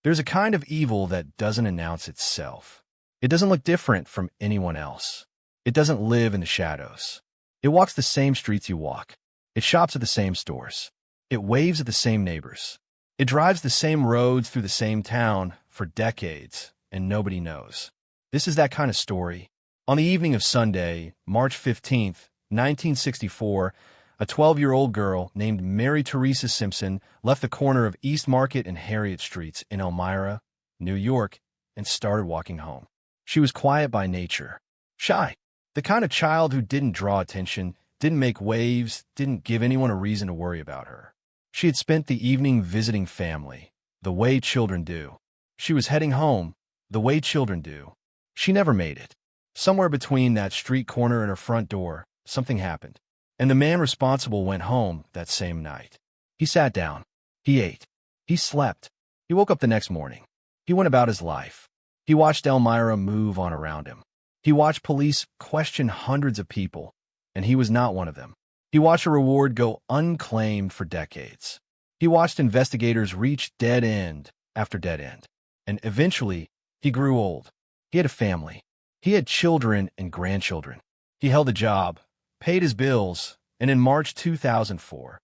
There's a kind of evil that doesn't announce itself. It doesn't look different from anyone else. It doesn't live in the shadows. It walks the same streets you walk. It shops at the same stores. It waves at the same neighbors. It drives the same roads through the same town for decades, and nobody knows. This is that kind of story. On the evening of Sunday, March 15th, 1964, a 12-year-old girl named Mary Teresa Simpson left the corner of East Market and Harriet Streets in Elmira, New York, and started walking home. She was quiet by nature, shy, the kind of child who didn't draw attention, didn't make waves, didn't give anyone a reason to worry about her. She had spent the evening visiting family, the way children do. She was heading home, the way children do. She never made it. Somewhere between that street corner and her front door, something happened, and the man responsible went home that same night. He sat down. He ate. He slept. He woke up the next morning. He went about his life. He watched Elmira move on around him. He watched police question hundreds of people, and he was not one of them. He watched a reward go unclaimed for decades. He watched investigators reach dead end after dead end. And eventually, he grew old. He had a family. He had children and grandchildren. He held a job, paid his bills, and in March 2004,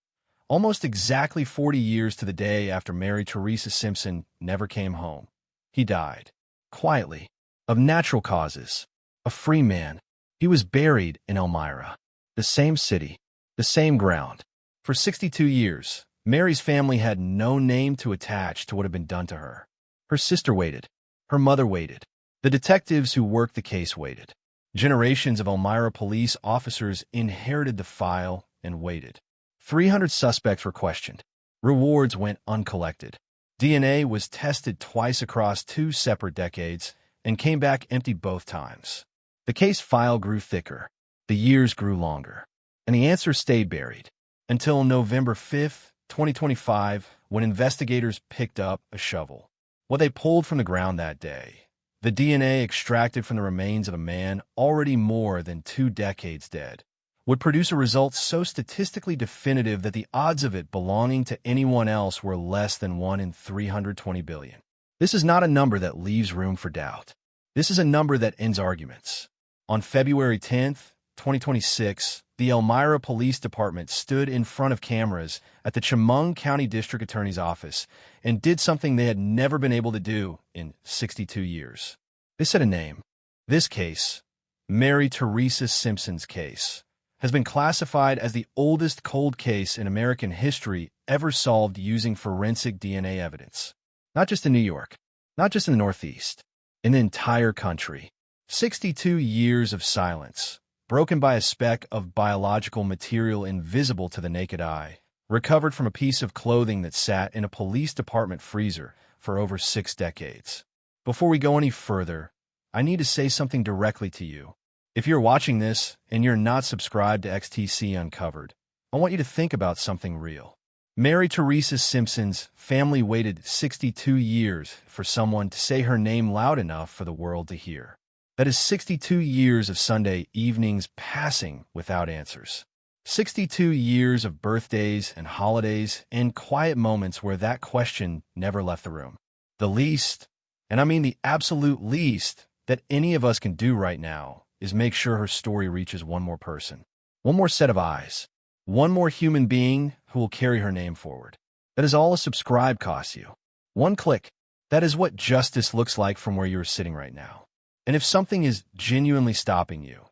almost exactly 40 years to the day after Mary Teresa Simpson never came home, he died, quietly, of natural causes, a free man. He was buried in Elmira, the same city, the same ground. For 62 years, Mary's family had no name to attach to what had been done to her. Her sister waited. Her mother waited. The detectives who worked the case waited. Generations of Elmira police officers inherited the file and waited. 300 suspects were questioned. Rewards went uncollected. DNA was tested twice across 2 separate decades and came back empty both times. The case file grew thicker. The years grew longer. And the answer stayed buried until November 5th, 2025, when investigators picked up a shovel. What they pulled from the ground that day, the DNA extracted from the remains of a man already more than 2 decades dead, would produce a result so statistically definitive that the odds of it belonging to anyone else were less than 1 in 320 billion. This is not a number that leaves room for doubt. This is a number that ends arguments. On February 10th, 2026, the Elmira Police Department stood in front of cameras at the Chemung County District Attorney's office and did something they had never been able to do in 62 years. They said a name. This case, Mary Teresa Simpson's case, has been classified as the oldest cold case in American history ever solved using forensic DNA evidence. Not just in New York, not just in the Northeast, in the entire country. 62 years of silence, broken by a speck of biological material invisible to the naked eye, recovered from a piece of clothing that sat in a police department freezer for over 6 decades. Before we go any further, I need to say something directly to you. If you're watching this and you're not subscribed to XTC Uncovered, I want you to think about something real. Mary Teresa Simpson's family waited 62 years for someone to say her name loud enough for the world to hear. That is 62 years of Sunday evenings passing without answers. 62 years of birthdays and holidays and quiet moments where that question never left the room. The least, and I mean the absolute least, that any of us can do right now is make sure her story reaches one more person, one more set of eyes, one more human being who will carry her name forward. That is all a subscribe costs you. One click. That is what justice looks like from where you are sitting right now. And if something is genuinely stopping you,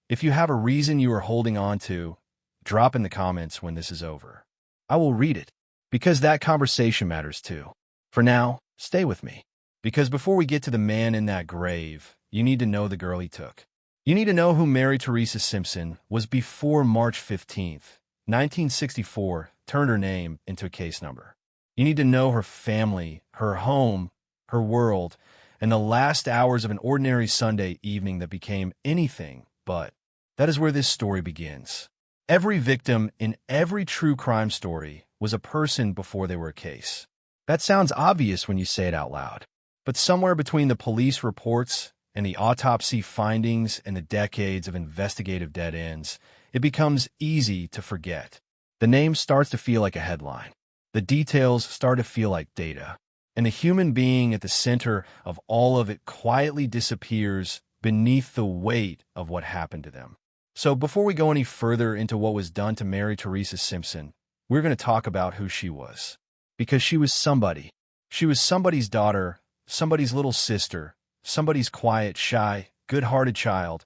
if you have a reason you are holding on to, drop in the comments when this is over. I will read it, because that conversation matters too. For now, stay with me, because before we get to the man in that grave, you need to know the girl he took. You need to know who Mary Teresa Simpson was before March 15th, 1964 turned her name into a case number. You need to know her family, her home, her world, and the last hours of an ordinary Sunday evening that became anything but. That is where this story begins. Every victim in every true crime story was a person before they were a case. That sounds obvious when you say it out loud. But somewhere between the police reports and the autopsy findings and the decades of investigative dead ends, it becomes easy to forget. The name starts to feel like a headline. The details start to feel like data. and the human being at the center of all of it quietly disappears beneath the weight of what happened to them. So before we go any further into what was done to Mary Teresa Simpson, we're going to talk about who she was. Because she was somebody. She was somebody's daughter, somebody's little sister, somebody's quiet, shy, good-hearted child,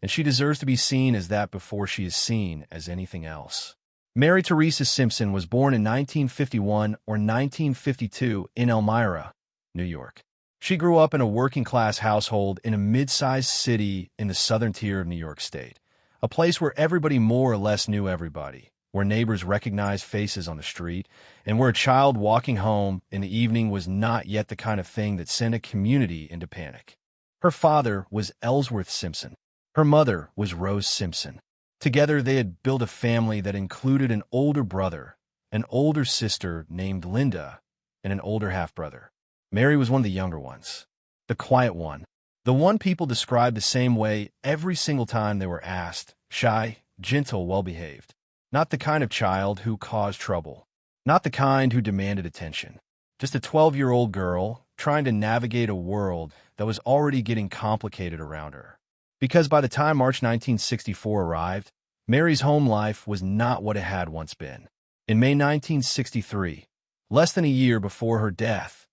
and she deserves to be seen as that before she is seen as anything else. Mary Teresa Simpson was born in 1951 or 1952 in Elmira, New York. She grew up in a working-class household in a mid-sized city in the southern tier of New York State, a place where everybody more or less knew everybody, where neighbors recognized faces on the street, and where a child walking home in the evening was not yet the kind of thing that sent a community into panic. Her father was Ellsworth Simpson. Her mother was Rose Simpson. Together, they had built a family that included an older brother, an older sister named Linda, and an older half-brother. Mary was one of the younger ones, the quiet one, the one people described the same way every single time they were asked, shy, gentle, well-behaved. Not the kind of child who caused trouble, not the kind who demanded attention. Just a 12-year-old girl trying to navigate a world that was already getting complicated around her. Because by the time March 1964 arrived, Mary's home life was not what it had once been. In May 1963, less than a year before her death,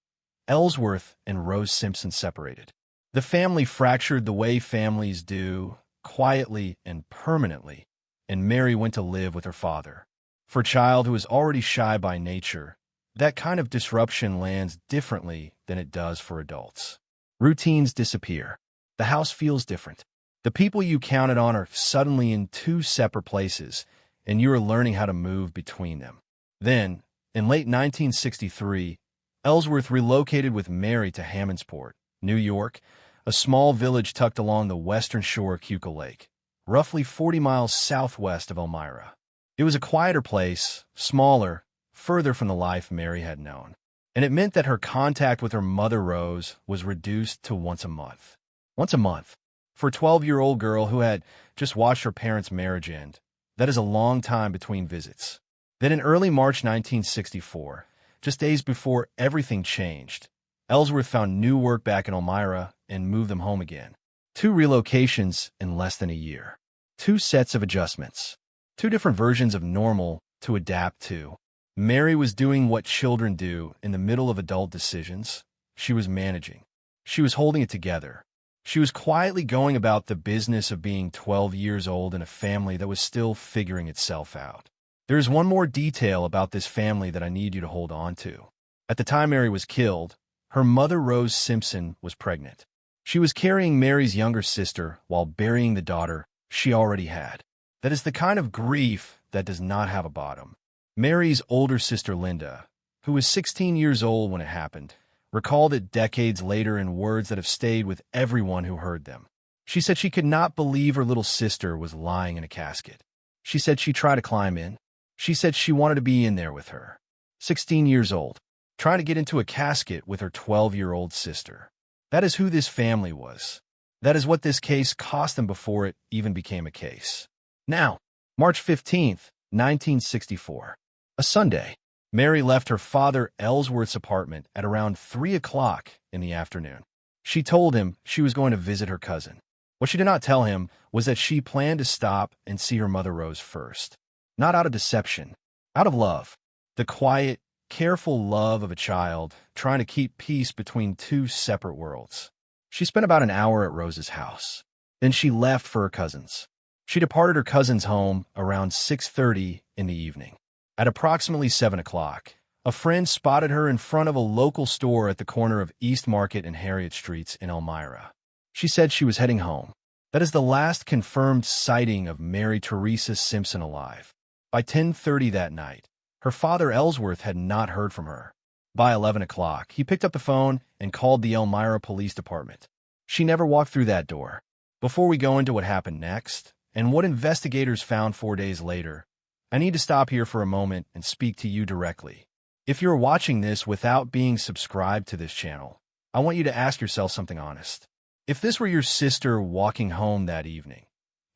Ellsworth and Rose Simpson separated. The family fractured the way families do, quietly and permanently, and Mary went to live with her father. For a child who is already shy by nature, that kind of disruption lands differently than it does for adults. Routines disappear. The house feels different. The people you counted on are suddenly in two separate places, and you are learning how to move between them. Then, in late 1963, Ellsworth relocated with Mary to Hammondsport, New York, a small village tucked along the western shore of Keuka Lake, roughly 40 miles southwest of Elmira. It was a quieter place, smaller, further from the life Mary had known, and it meant that her contact with her mother Rose was reduced to once a month. Once a month. For a 12-year-old girl who had just watched her parents' marriage end, that is a long time between visits. Then in early March 1964, just days before everything changed, Ellsworth found new work back in Elmira and moved them home again. 2 relocations in less than a year. 2 sets of adjustments. 2 different versions of normal to adapt to. Mary was doing what children do in the middle of adult decisions. She was managing. She was holding it together. She was quietly going about the business of being 12 years old in a family that was still figuring itself out. There is one more detail about this family that I need you to hold on to. At the time Mary was killed, her mother Rose Simpson was pregnant. She was carrying Mary's younger sister while burying the daughter she already had. That is the kind of grief that does not have a bottom. Mary's older sister Linda, who was 16 years old when it happened, recalled it decades later in words that have stayed with everyone who heard them. She said she could not believe her little sister was lying in a casket. She said she tried to climb in. She said she wanted to be in there with her. 16 years old, trying to get into a casket with her 12-year-old sister. That is who this family was. That is what this case cost them before it even became a case. Now, March 15th, 1964, a Sunday. Mary left her father Ellsworth's apartment at around 3 o'clock in the afternoon. She told him she was going to visit her cousin. What she did not tell him was that she planned to stop and see her mother Rose first. Not out of deception, out of love. The quiet, careful love of a child trying to keep peace between 2 separate worlds. She spent about an hour at Rose's house. Then she left for her cousin's. She departed her cousin's home around 6:30 in the evening. At approximately 7 o'clock, a friend spotted her in front of a local store at the corner of East Market and Harriet Streets in Elmira. She said she was heading home. That is the last confirmed sighting of Mary Teresa Simpson alive. By 10:30 that night, her father Ellsworth had not heard from her. By 11 o'clock, he picked up the phone and called the Elmira Police Department. She never walked through that door. Before we go into what happened next, and what investigators found 4 days later, I need to stop here for a moment and speak to you directly. If you're watching this without being subscribed to this channel, I want you to ask yourself something honest. If this were your sister walking home that evening,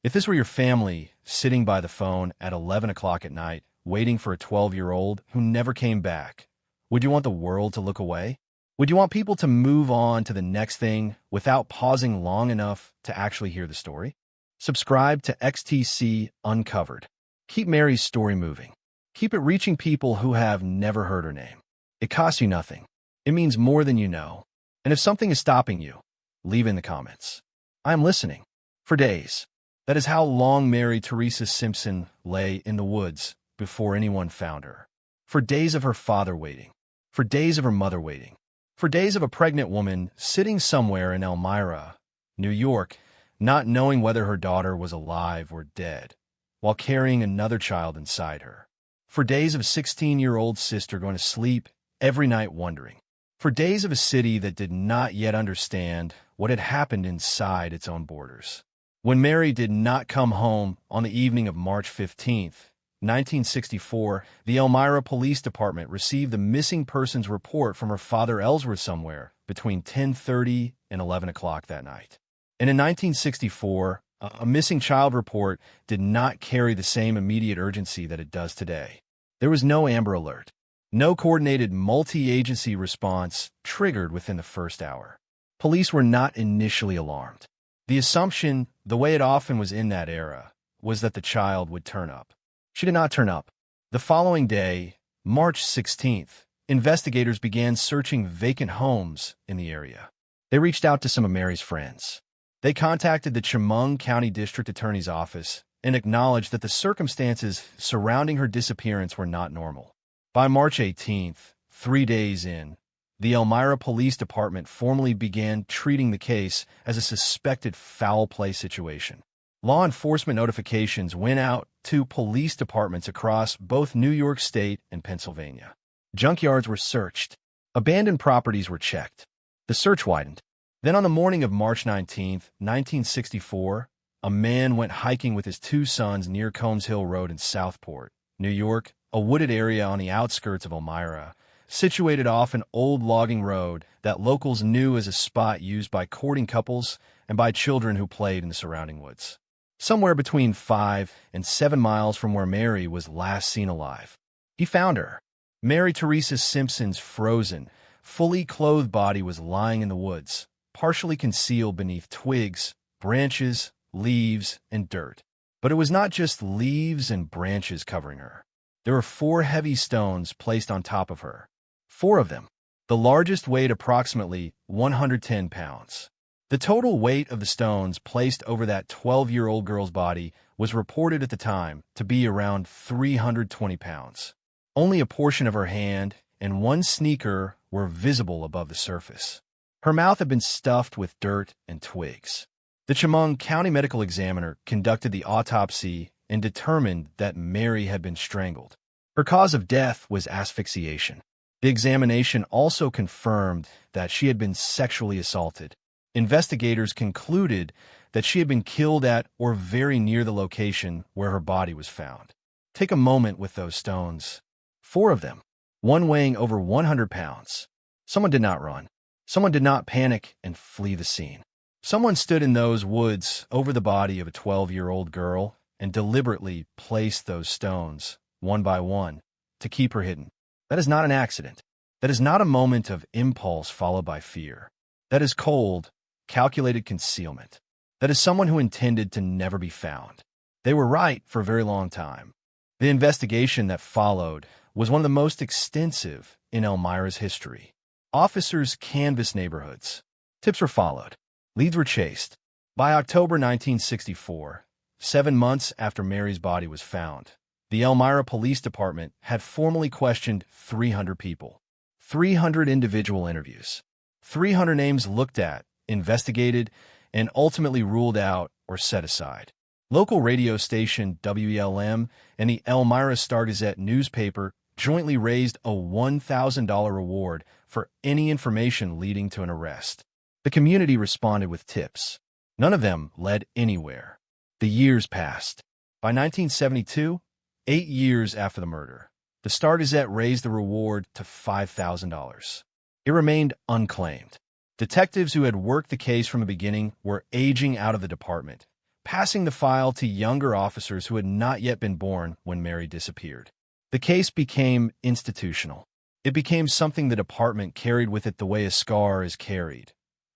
if this were your family sitting by the phone at 11 o'clock at night, waiting for a 12-year-old who never came back, would you want the world to look away? Would you want people to move on to the next thing without pausing long enough to actually hear the story? Subscribe to XTC Uncovered. Keep Mary's story moving. Keep it reaching people who have never heard her name. It costs you nothing. It means more than you know. And if something is stopping you, leave in the comments. I am listening. For days. That is how long Mary Teresa Simpson lay in the woods before anyone found her. For days of her father waiting. For days of her mother waiting. For days of a pregnant woman sitting somewhere in Elmira, New York, not knowing whether her daughter was alive or dead, while carrying another child inside her. For days of a 16-year-old sister going to sleep every night wondering. For days of a city that did not yet understand what had happened inside its own borders. When Mary did not come home on the evening of March 15th, 1964, the Elmira Police Department received the missing persons report from her father Ellsworth somewhere between 10:30 and 11 o'clock that night. And in 1964, a missing child report did not carry the same immediate urgency that it does today. There was no Amber Alert. No coordinated multi-agency response triggered within the first hour. Police were not initially alarmed. The assumption, the way it often was in that era, was that the child would turn up. She did not turn up. The following day, March 16th, investigators began searching vacant homes in the area. They reached out to some of Mary's friends. They contacted the Chemung County District Attorney's Office and acknowledged that the circumstances surrounding her disappearance were not normal. By March 18th, 3 days in, the Elmira Police Department formally began treating the case as a suspected foul play situation. Law enforcement notifications went out to police departments across both New York State and Pennsylvania. Junkyards were searched. Abandoned properties were checked. The search widened. Then on the morning of March 19th, 1964, a man went hiking with his 2 sons near Combs Hill Road in Southport, New York, a wooded area on the outskirts of Elmira, situated off an old logging road that locals knew as a spot used by courting couples and by children who played in the surrounding woods. Somewhere between 5 and 7 miles from where Mary was last seen alive. He found her. Mary Teresa Simpson's frozen, fully clothed body was lying in the woods, partially concealed beneath twigs, branches, leaves, and dirt. But it was not just leaves and branches covering her. There were 4 heavy stones placed on top of her. 4 of them. The largest weighed approximately 110 pounds. The total weight of the stones placed over that 12-year-old girl's body was reported at the time to be around 320 pounds. Only a portion of her hand and 1 sneaker were visible above the surface. Her mouth had been stuffed with dirt and twigs. The Chemung County Medical Examiner conducted the autopsy and determined that Mary had been strangled. Her cause of death was asphyxiation. The examination also confirmed that she had been sexually assaulted. Investigators concluded that she had been killed at or very near the location where her body was found. Take a moment with those stones. 4 of them, 1 weighing over 100 pounds. Someone did not run. Someone did not panic and flee the scene. Someone stood in those woods over the body of a 12-year-old girl and deliberately placed those stones, one by one, to keep her hidden. That is not an accident. That is not a moment of impulse followed by fear. That is cold, calculated concealment. That is someone who intended to never be found. They were right for a very long time. The investigation that followed was one of the most extensive in Elmira's history. Officers canvassed neighborhoods. Tips were followed. Leads were chased. By October 1964, 7 months after Mary's body was found, the Elmira Police Department had formally questioned 300 people. 300 individual interviews. 300 names looked at, investigated, and ultimately ruled out or set aside. Local radio station WELM and the Elmira Star-Gazette newspaper jointly raised a $1,000 reward for any information leading to an arrest. The community responded with tips. None of them led anywhere. The years passed. By 1972, 8 years after the murder, the Star-Gazette raised the reward to $5,000. It remained unclaimed. Detectives who had worked the case from the beginning were aging out of the department, passing the file to younger officers who had not yet been born when Mary disappeared. The case became institutional. It became something the department carried with it the way a scar is carried.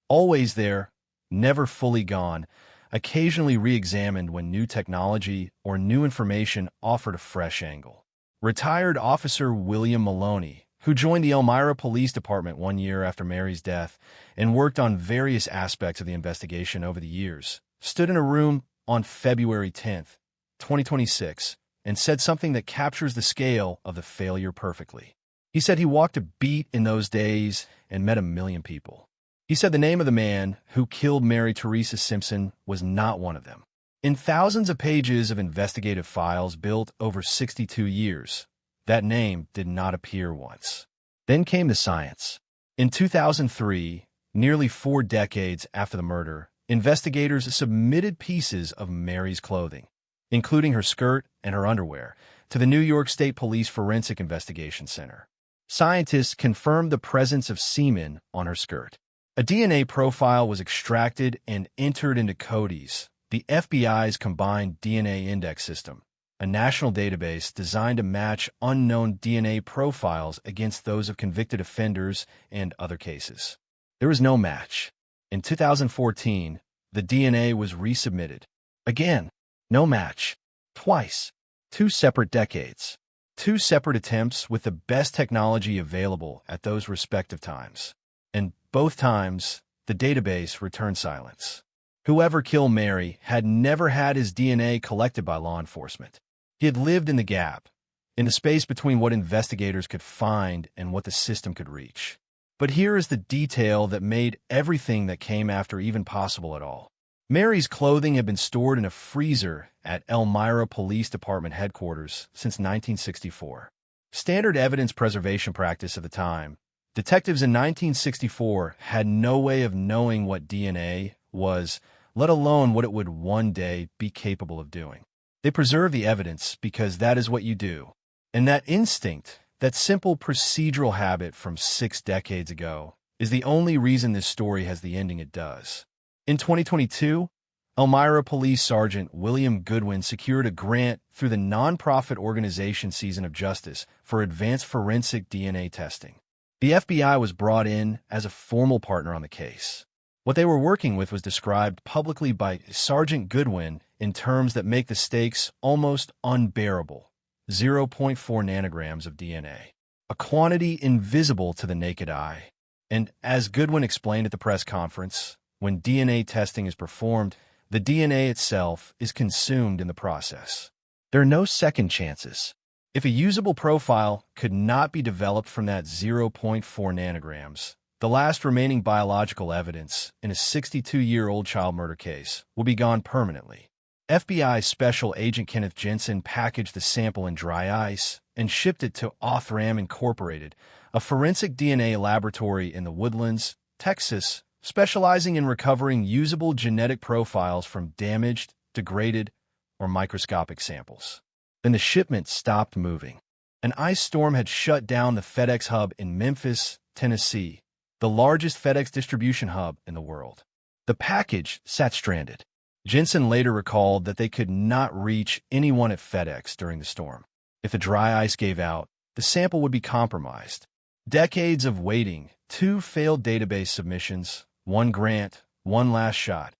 Always there, never fully gone, occasionally re-examined when new technology or new information offered a fresh angle. Retired Officer William Maloney, who joined the Elmira Police Department 1 year after Mary's death and worked on various aspects of the investigation over the years, stood in a room on February 10, 2026, and said something that captures the scale of the failure perfectly. He said he walked a beat in those days and met 1 million people. He said the name of the man who killed Mary Teresa Simpson was not one of them. In thousands of pages of investigative files built over 62 years, that name did not appear once. Then came the science. In 2003, nearly 4 decades after the murder, investigators submitted pieces of Mary's clothing, including her skirt and her underwear, to the New York State Police Forensic Investigation Center. Scientists confirmed the presence of semen on her skirt. A DNA profile was extracted and entered into CODIS, the FBI's combined DNA index system, a national database designed to match unknown DNA profiles against those of convicted offenders and other cases. There was no match. In 2014, the DNA was resubmitted. Again, no match. Twice. 2 separate decades. 2 separate attempts with the best technology available at those respective times. And both times, the database returned silence. Whoever killed Mary had never had his DNA collected by law enforcement. He had lived in the gap, in the space between what investigators could find and what the system could reach. But here is the detail that made everything that came after even possible at all. Mary's clothing had been stored in a freezer at Elmira Police Department headquarters since 1964. Standard evidence preservation practice at the time, detectives in 1964 had no way of knowing what DNA was, let alone what it would one day be capable of doing. They preserve the evidence because that is what you do. And that instinct, that simple procedural habit from 6 decades ago, is the only reason this story has the ending it does. In 2022, Elmira Police Sergeant William Goodwin secured a grant through the nonprofit organization Season of Justice for advanced forensic DNA testing. The FBI was brought in as a formal partner on the case. What they were working with was described publicly by Sergeant Goodwin in terms that make the stakes almost unbearable: 0.4 nanograms of DNA, a quantity invisible to the naked eye. And as Goodwin explained at the press conference, when DNA testing is performed, the DNA itself is consumed in the process. There are no second chances. If a usable profile could not be developed from that 0.4 nanograms, the last remaining biological evidence in a 62-year-old child murder case will be gone permanently. FBI Special Agent Kenneth Jensen packaged the sample in dry ice and shipped it to Othram Incorporated, a forensic DNA laboratory in the Woodlands, Texas, specializing in recovering usable genetic profiles from damaged, degraded, or microscopic samples. Then the shipment stopped moving. An ice storm had shut down the FedEx hub in Memphis, Tennessee, the largest FedEx distribution hub in the world. The package sat stranded. Jensen later recalled that they could not reach anyone at FedEx during the storm. If the dry ice gave out, the sample would be compromised. Decades of waiting, 2 failed database submissions, 1 grant, 1 last shot.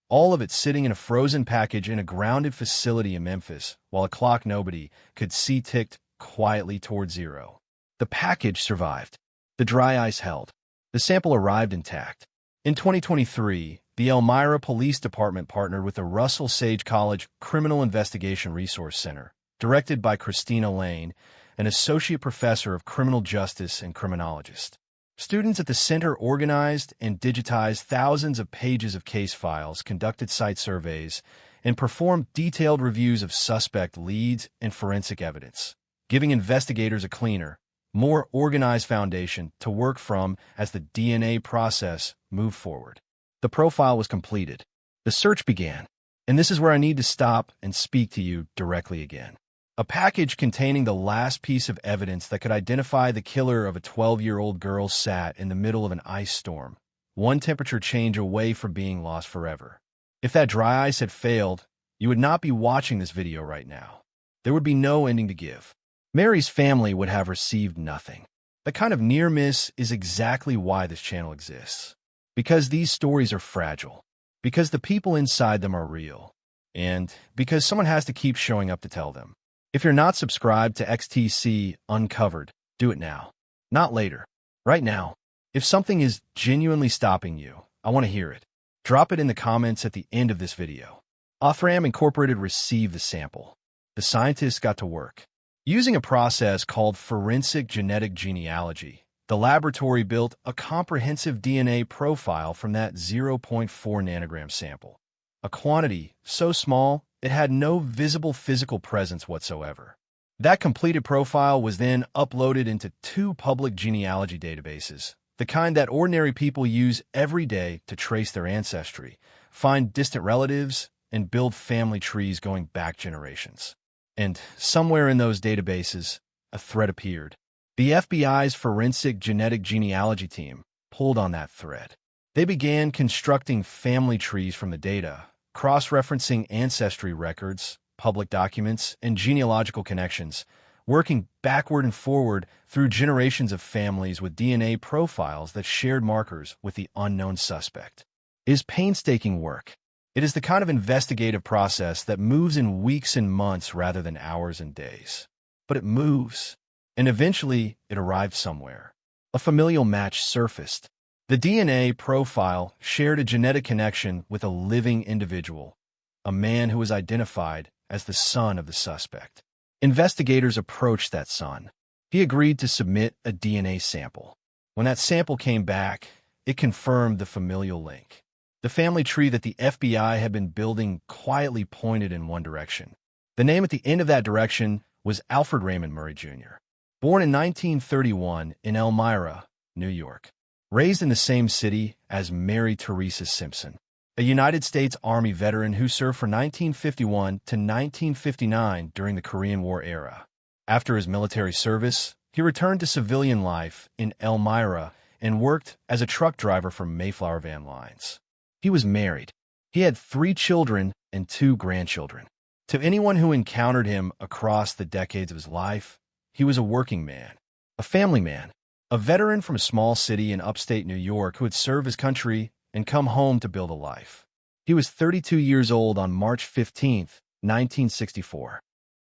All of it sitting in a frozen package in a grounded facility in Memphis, while a clock nobody could see ticked quietly toward 0. The package survived. The dry ice held. The sample arrived intact. In 2023, the Elmira Police Department partnered with the Russell Sage College Criminal Investigation Resource Center, directed by Christina Lane, an associate professor of criminal justice and criminologist. Students at the center organized and digitized thousands of pages of case files, conducted site surveys, and performed detailed reviews of suspect leads and forensic evidence, giving investigators a cleaner, more organized foundation to work from as the DNA process moved forward. The profile was completed. The search began. And this is where I need to stop and speak to you directly again. A package containing the last piece of evidence that could identify the killer of a 12-year-old girl sat in the middle of an ice storm, 1 temperature change away from being lost forever. If that dry ice had failed, you would not be watching this video right now. There would be no ending to give. Mary's family would have received nothing. The kind of near miss is exactly why this channel exists. Because these stories are fragile. Because the people inside them are real. And because someone has to keep showing up to tell them. If you're not subscribed to XTC Uncovered, do it now. Not later. Right now. If something is genuinely stopping you, I want to hear it. Drop it in the comments at the end of this video. Othram Incorporated received the sample. The scientists got to work. Using a process called forensic genetic genealogy, the laboratory built a comprehensive DNA profile from that 0.4 nanogram sample. A quantity so small, it had no visible physical presence whatsoever. That completed profile was then uploaded into 2 public genealogy databases, the kind that ordinary people use every day to trace their ancestry, find distant relatives, and build family trees going back generations. And somewhere in those databases, a thread appeared. The FBI's forensic genetic genealogy team pulled on that thread. They began constructing family trees from the data, cross-referencing ancestry records, public documents, and genealogical connections, working backward and forward through generations of families with DNA profiles that shared markers with the unknown suspect. It is painstaking work. It is the kind of investigative process that moves in weeks and months rather than hours and days. But it moves, and eventually it arrived somewhere. A familial match surfaced. The DNA profile shared a genetic connection with a living individual, a man who was identified as the son of the suspect. Investigators approached that son. He agreed to submit a DNA sample. When that sample came back, it confirmed the familial link. The family tree that the FBI had been building quietly pointed in one direction. The name at the end of that direction was Alfred Raymond Murray, Jr. Born in 1931 in Elmira, New York. Raised in the same city as Mary Teresa Simpson, a United States Army veteran who served from 1951 to 1959 during the Korean War era. After his military service, he returned to civilian life in Elmira and worked as a truck driver for Mayflower Van Lines. He was married. He had 3 children and 2 grandchildren. To anyone who encountered him across the decades of his life, he was a working man, a family man, a veteran from a small city in upstate New York who had served his country and come home to build a life. He was 32 years old on March 15, 1964.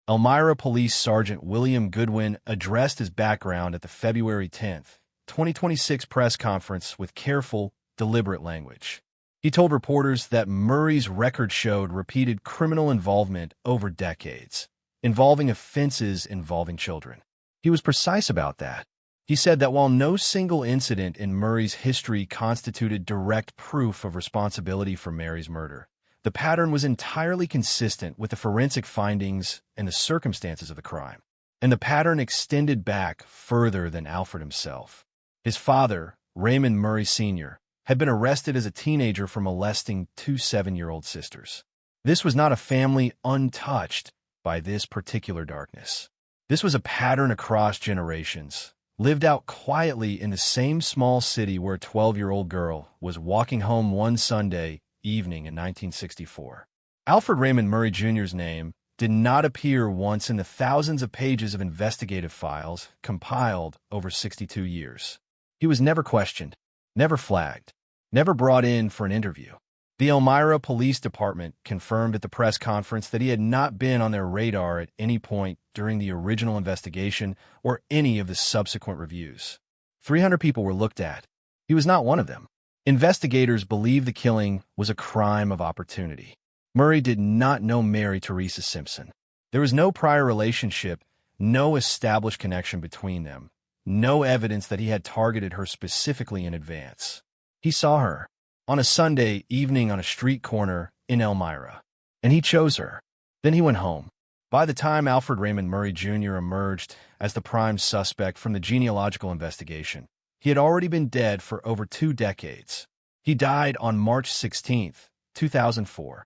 Elmira Police Sergeant William Goodwin addressed his background at the February 10, 2026 press conference with careful, deliberate language. He told reporters that Murray's record showed repeated criminal involvement over decades, involving offenses involving children. He was precise about that. He said that while no single incident in Murray's history constituted direct proof of responsibility for Mary's murder, the pattern was entirely consistent with the forensic findings and the circumstances of the crime. And the pattern extended back further than Alfred himself. His father, Raymond Murray Sr., had been arrested as a teenager for molesting 2 7-year-old sisters. This was not a family untouched by this particular darkness. This was a pattern across generations, lived out quietly in the same small city where a 12-year-old girl was walking home one Sunday evening in 1964. Alfred Raymond Murray Jr.'s name did not appear once in the thousands of pages of investigative files compiled over 62 years. He was never questioned, never flagged, never brought in for an interview. The Elmira Police Department confirmed at the press conference that he had not been on their radar at any point during the original investigation or any of the subsequent reviews. 300 people were looked at. He was not one of them. Investigators believe the killing was a crime of opportunity. Murray did not know Mary Teresa Simpson. There was no prior relationship, no established connection between them, no evidence that he had targeted her specifically in advance. He saw her on a Sunday evening on a street corner in Elmira, and he chose her. Then he went home. By the time Alfred Raymond Murray Jr. emerged as the prime suspect from the genealogical investigation, he had already been dead for over 2 decades. He died on March 16, 2004,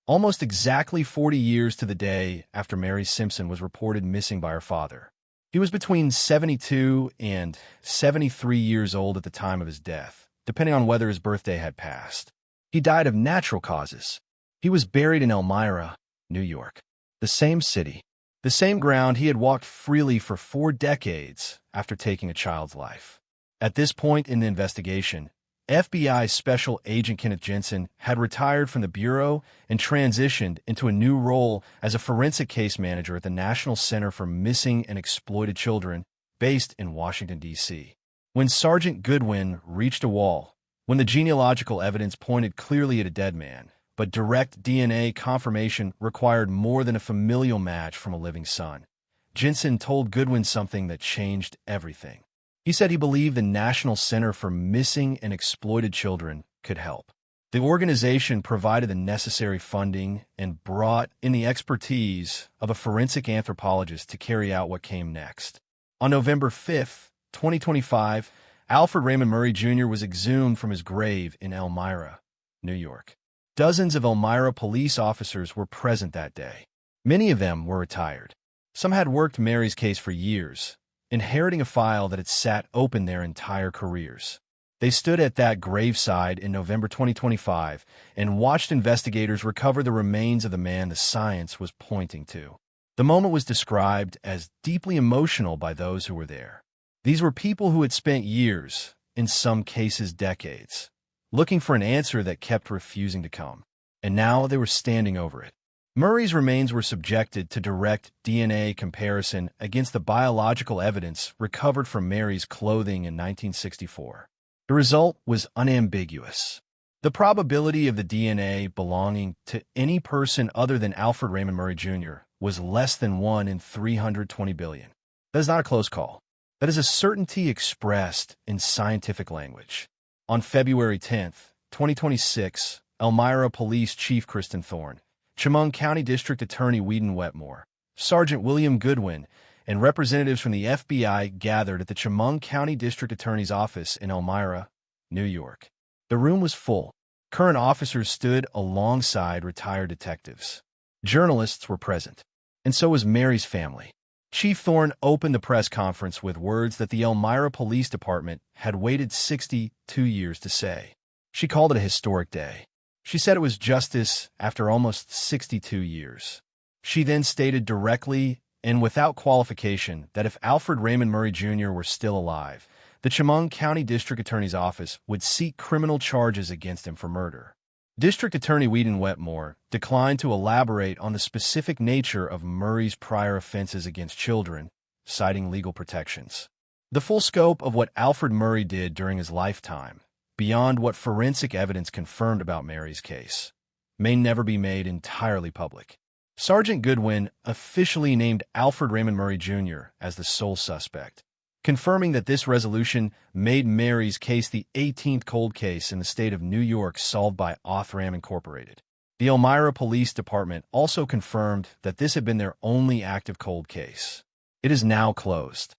almost exactly 40 years to the day after Mary Simpson was reported missing by her father. He was between 72 and 73 years old at the time of his death, depending on whether his birthday had passed. He died of natural causes. He was buried in Elmira, New York, the same city, the same ground he had walked freely for 4 decades after taking a child's life. At this point in the investigation, FBI Special Agent Kenneth Jensen had retired from the Bureau and transitioned into a new role as a forensic case manager at the National Center for Missing and Exploited Children, based in Washington, D.C. When Sergeant Goodwin reached a wall, when the genealogical evidence pointed clearly at a dead man, but direct DNA confirmation required more than a familial match from a living son, Jensen told Goodwin something that changed everything. He said he believed the National Center for Missing and Exploited Children could help. The organization provided the necessary funding and brought in the expertise of a forensic anthropologist to carry out what came next. On November 5, 2025, Alfred Raymond Murray Jr. was exhumed from his grave in Elmira, New York. Dozens of Elmira police officers were present that day. Many of them were retired. Some had worked Mary's case for years, inheriting a file that had sat open their entire careers. They stood at that graveside in November 2025 and watched investigators recover the remains of the man the science was pointing to. The moment was described as deeply emotional by those who were there. These were people who had spent years, in some cases decades, looking for an answer that kept refusing to come. And now they were standing over it. Murray's remains were subjected to direct DNA comparison against the biological evidence recovered from Mary's clothing in 1964. The result was unambiguous. The probability of the DNA belonging to any person other than Alfred Raymond Murray Jr. was less than 1 in 320 billion. That is not a close call. That is a certainty expressed in scientific language. On February 10, 2026, Elmira Police Chief Kristen Thorne, Chemung County District Attorney Whedon Wetmore, Sergeant William Goodwin, and representatives from the FBI gathered at the Chemung County District Attorney's office in Elmira, New York. The room was full. Current officers stood alongside retired detectives. Journalists were present, and so was Mary's family. Chief Thorne opened the press conference with words that the Elmira Police Department had waited 62 years to say. She called it a historic day. She said it was justice after almost 62 years. She then stated directly and without qualification that if Alfred Raymond Murray Jr. were still alive, the Chemung County District Attorney's Office would seek criminal charges against him for murder. District Attorney Whedon Wetmore declined to elaborate on the specific nature of Murray's prior offenses against children, citing legal protections. The full scope of what Alfred Murray did during his lifetime, beyond what forensic evidence confirmed about Mary's case, may never be made entirely public. Sergeant Goodwin officially named Alfred Raymond Murray Jr. as the sole suspect, confirming that this resolution made Mary's case the 18th cold case in the state of New York solved by Othram Incorporated. The Elmira Police Department also confirmed that this had been their only active cold case. It is now closed.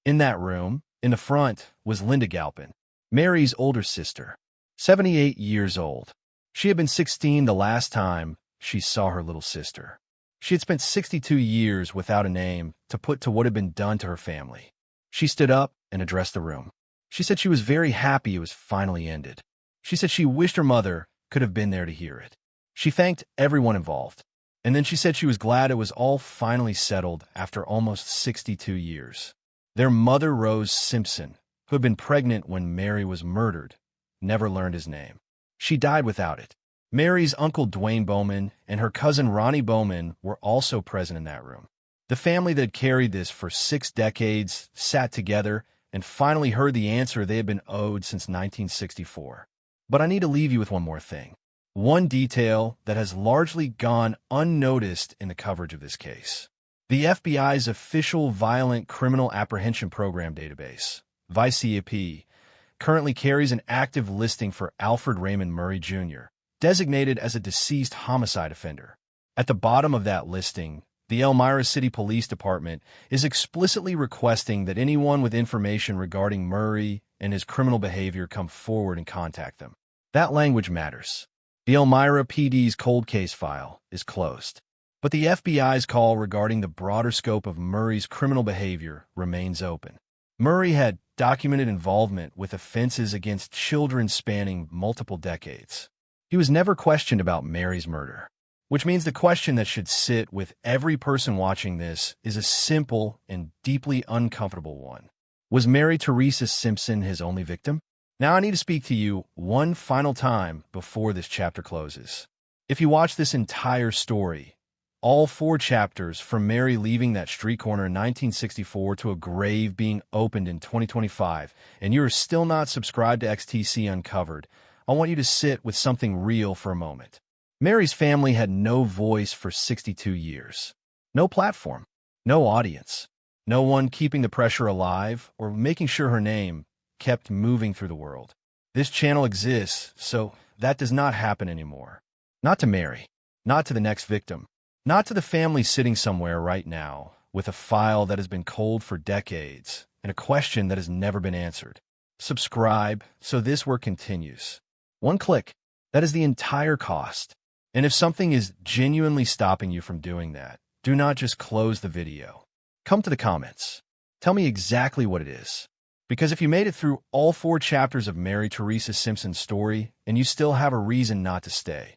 In that room, in the front, was Linda Galpin, Mary's older sister, 78 years old. She had been 16 the last time she saw her little sister. She had spent 62 years without a name to put to what had been done to her family. She stood up and addressed the room. She said she was very happy it was finally ended. She said she wished her mother could have been there to hear it. She thanked everyone involved, and then she said she was glad it was all finally settled after almost 62 years. Their mother, Rose Simpson, who had been pregnant when Mary was murdered, never learned his name. She died without it. Mary's uncle Dwayne Bowman and her cousin Ronnie Bowman were also present in that room. The family that had carried this for 6 decades sat together and finally heard the answer they had been owed since 1964. But I need to leave you with one more thing. One detail that has largely gone unnoticed in the coverage of this case. The FBI's official Violent Criminal Apprehension Program database, VICAP, currently carries an active listing for Alfred Raymond Murray Jr., designated as a deceased homicide offender. At the bottom of that listing, the Elmira City Police Department is explicitly requesting that anyone with information regarding Murray and his criminal behavior come forward and contact them. That language matters. The Elmira PD's cold case file is closed, but the FBI's call regarding the broader scope of Murray's criminal behavior remains open. Murray had documented involvement with offenses against children spanning multiple decades. He was never questioned about Mary's murder, which means the question that should sit with every person watching this is a simple and deeply uncomfortable one. Was Mary Teresa Simpson his only victim? Now I need to speak to you one final time before this chapter closes. If you watch this entire story, all 4 chapters from Mary leaving that street corner in 1964 to a grave being opened in 2025, and you are still not subscribed to XTC Uncovered, I want you to sit with something real for a moment. Mary's family had no voice for 62 years. No platform, no audience, no one keeping the pressure alive or making sure her name kept moving through the world. This channel exists, so that does not happen anymore. Not to Mary, not to the next victim, not to the family sitting somewhere right now with a file that has been cold for decades and a question that has never been answered. Subscribe so this work continues. One click, that is the entire cost. And if something is genuinely stopping you from doing that, do not just close the video. Come to the comments. Tell me exactly what it is. Because if you made it through all 4 chapters of Mary Teresa Simpson's story and you still have a reason not to stay,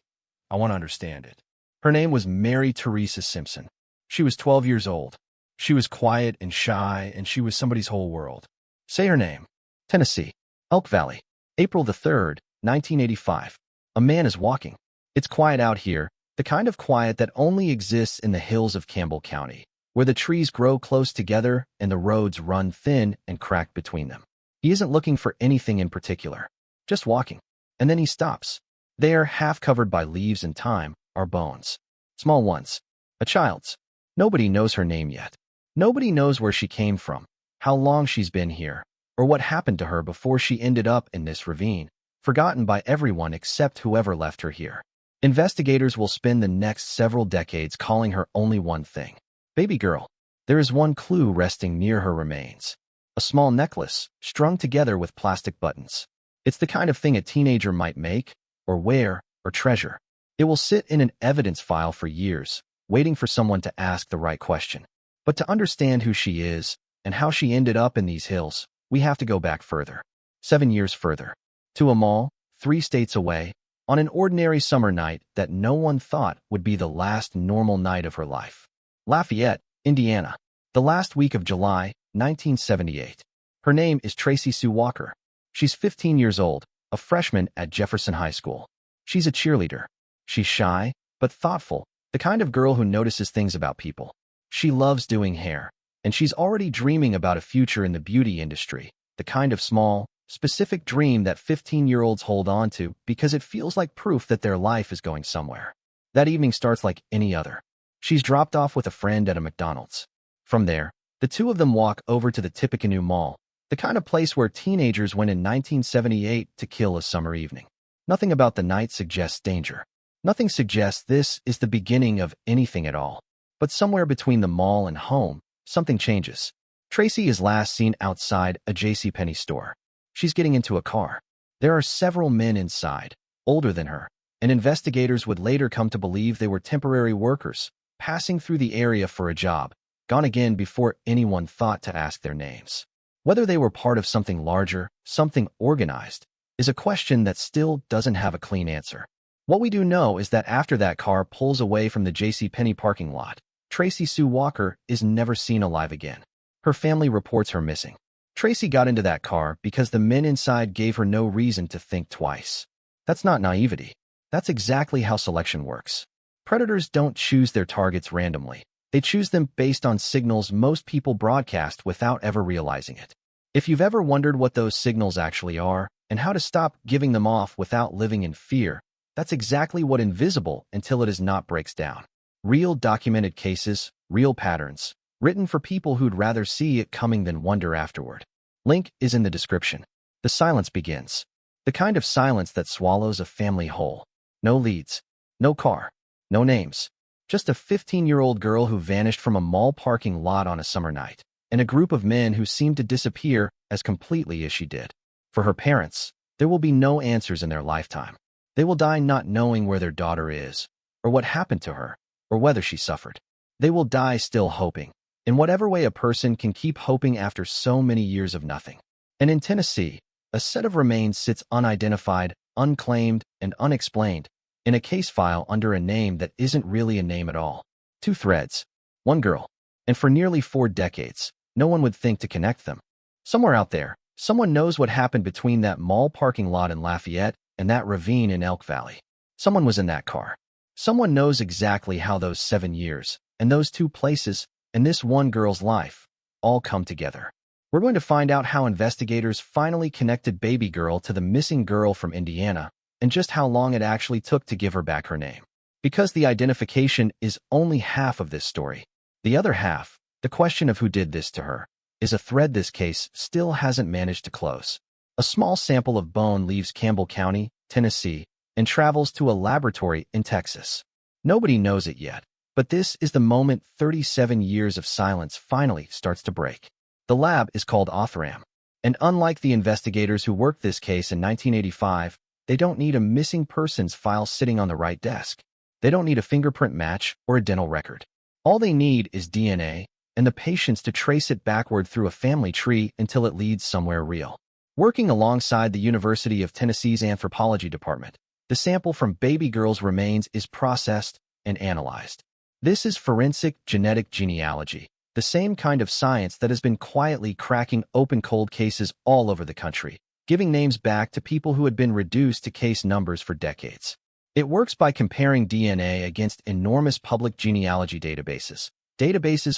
I want to understand it. Her name was Mary Teresa Simpson. She was 12 years old. She was quiet and shy, and she was somebody's whole world. Say her name. Tennessee, Elk Valley, April the 3rd, 1985. A man is walking. It's quiet out here, the kind of quiet that only exists in the hills of Campbell County, where the trees grow close together and the roads run thin and cracked between them. He isn't looking for anything in particular, just walking. And then he stops. There, half covered by leaves and thyme, are bones. Small ones. A child's. Nobody knows her name yet. Nobody knows where she came from, how long she's been here, or what happened to her before she ended up in this ravine, forgotten by everyone except whoever left her here. Investigators will spend the next several decades calling her only one thing. Baby girl. There is one clue resting near her remains. A small necklace, strung together with plastic buttons. It's the kind of thing a teenager might make, or wear, or treasure. It will sit in an evidence file for years, waiting for someone to ask the right question. But to understand who she is, and how she ended up in these hills, we have to go back further. 7 years further. To a mall, 3 states away, on an ordinary summer night that no one thought would be the last normal night of her life. Lafayette, Indiana. The last week of July, 1978. Her name is Tracy Sue Walker. She's 15 years old, a freshman at Jefferson High School. She's a cheerleader. She's shy, but thoughtful, the kind of girl who notices things about people. She loves doing hair, and she's already dreaming about a future in the beauty industry, the kind of small, specific dream that 15-year-olds hold on to because it feels like proof that their life is going somewhere. That evening starts like any other. She's dropped off with a friend at a McDonald's. From there, the two of them walk over to the Tippecanoe Mall, the kind of place where teenagers went in 1978 to kill a summer evening. Nothing about the night suggests danger. Nothing suggests this is the beginning of anything at all. But somewhere between the mall and home, something changes. Tracy is last seen outside a JCPenney store. She's getting into a car. There are several men inside, older than her, and investigators would later come to believe they were temporary workers, passing through the area for a job, gone again before anyone thought to ask their names. Whether they were part of something larger, something organized, is a question that still doesn't have a clean answer. What we do know is that after that car pulls away from the JCPenney parking lot, Tracy Sue Walker is never seen alive again. Her family reports her missing. Tracy got into that car because the men inside gave her no reason to think twice. That's not naivety. That's exactly how selection works. Predators don't choose their targets randomly. They choose them based on signals most people broadcast without ever realizing it. If you've ever wondered what those signals actually are and how to stop giving them off without living in fear, that's exactly what Invisible Until It Is Not breaks down. Real documented cases, real patterns, written for people who'd rather see it coming than wonder afterward. Link is in the description. The silence begins. The kind of silence that swallows a family whole. No leads. No car. No names. Just a 15-year-old girl who vanished from a mall parking lot on a summer night, and a group of men who seemed to disappear as completely as she did. For her parents, there will be no answers in their lifetime. They will die not knowing where their daughter is, or what happened to her, or whether she suffered. They will die still hoping, in whatever way a person can keep hoping after so many years of nothing. And in Tennessee, a set of remains sits unidentified, unclaimed, and unexplained, in a case file under a name that isn't really a name at all. 2 threads. 1 girl. And for nearly 4 decades, no one would think to connect them. Somewhere out there, someone knows what happened between that mall parking lot in Lafayette and that ravine in Elk Valley. Someone was in that car. Someone knows exactly how those 7 years, and those 2 places, and this one girl's life, all come together. We're going to find out how investigators finally connected baby girl to the missing girl from Indiana, and just how long it actually took to give her back her name. Because the identification is only half of this story. The other half, the question of who did this to her, is a thread this case still hasn't managed to close. A small sample of bone leaves Campbell County, Tennessee, and travels to a laboratory in Texas. Nobody knows it yet, but this is the moment 37 years of silence finally starts to break. The lab is called Othram, and unlike the investigators who worked this case in 1985, they don't need a missing persons file sitting on the right desk. They don't need a fingerprint match or a dental record. All they need is DNA and the patience to trace it backward through a family tree until it leads somewhere real. Working alongside the University of Tennessee's anthropology department, the sample from baby girl's remains is processed and analyzed. This is forensic genetic genealogy, the same kind of science that has been quietly cracking open cold cases all over the country, giving names back to people who had been reduced to case numbers for decades. It works by comparing DNA against enormous public genealogy databases